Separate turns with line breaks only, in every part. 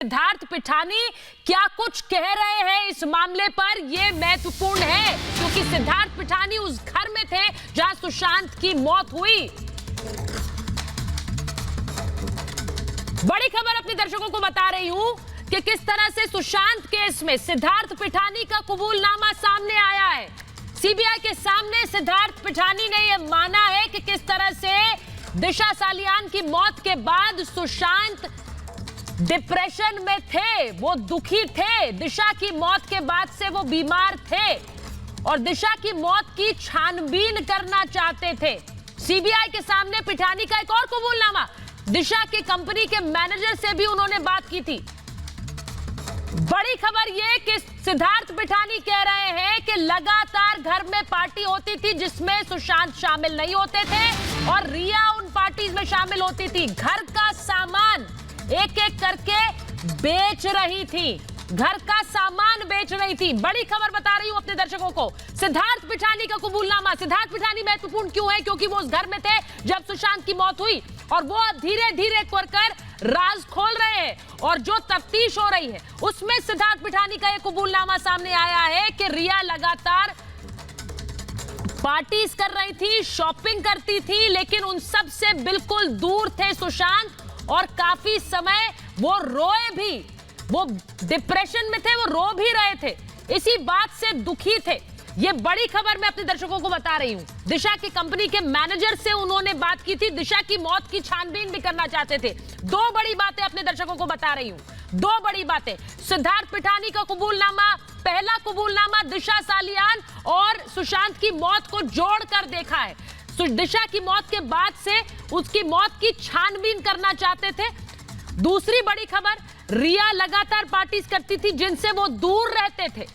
सिद्धार्थ पिठानी क्या कुछ कह रहे हैं इस मामले पर, यह महत्वपूर्ण है क्योंकि सिद्धार्थ पिठानी उस घर में थे जहां सुशांत की मौत हुई। बड़ी खबर अपने दर्शकों को बता रही हूं कि किस तरह से सुशांत केस में सिद्धार्थ पिठानी का कबूलनामा सामने आया है। सीबीआई के सामने सिद्धार्थ पिठानी ने यह माना है कि किस तरह से दिशा सालियान की मौत के बाद सुशांत डिप्रेशन में थे, वो दुखी थे। दिशा की मौत के बाद से वो बीमार थे और दिशा की मौत की छानबीन करना चाहते थे। सीबीआई के सामने पिठानी का एक और कबूलनामा, दिशा की कंपनी के मैनेजर से भी उन्होंने बात की थी। बड़ी खबर यह कि सिद्धार्थ पिठानी कह रहे हैं कि लगातार घर में पार्टी होती थी जिसमें सुशांत शामिल नहीं होते थे और रिया उन पार्टीज में शामिल होती थी। घर का सामान एक एक करके बेच रही थी, घर का सामान बेच रही थी। बड़ी खबर बता रही हूं अपने दर्शकों को, सिद्धार्थ पिठानी का कबूलनामा। सिद्धार्थ पिठानी महत्वपूर्ण क्यों है? क्योंकि वो उस घर में थे जब सुशांत की मौत हुई और वो अब धीरे धीरे कर राज खोल रहे हैं और जो तफ्तीश हो रही है उसमें सिद्धार्थ पिठानी का एक कबूलनामा सामने आया है कि रिया लगातार पार्टीज कर रही थी, शॉपिंग करती थी, लेकिन उन सब से बिल्कुल दूर थे सुशांत और काफी समय वो रोए भी, वो डिप्रेशन में थे, वो रो भी रहे थे, इसी बात से दुखी थे। ये बड़ी खबर मैं अपने दर्शकों को बता रही हूं। दिशा की कंपनी के मैनेजर से उन्होंने बात की थी, दिशा की मौत की छानबीन भी करना चाहते थे। दो बड़ी बातें अपने दर्शकों को बता रही हूं, दो बड़ी बातें। सिद्धार्थ पिठानी का कबूलनामा, पहला कबूलनामा दिशा सालियान और सुशांत की मौत को जोड़कर देखा है। दिशा की मौत के बाद से उसकी मौत की छानबीन करना चाहते थे। दूसरी बड़ी खबर, रिया लगातार पार्टीज करती थी जिनसे वो दूर रहते थे।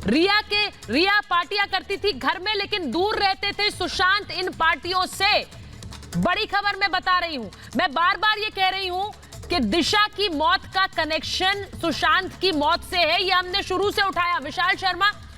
रिया पार्टियां करती थी घर में लेकिन दूर रहते थे सुशांत इन पार्टियों से। बड़ी खबर मैं बता रही हूं, मैं बार बार ये कह रही हूं कि दिशा की मौत का कनेक्शन सुशांत की मौत से है। ये हमने शुरू से उठाया। विशाल शर्मा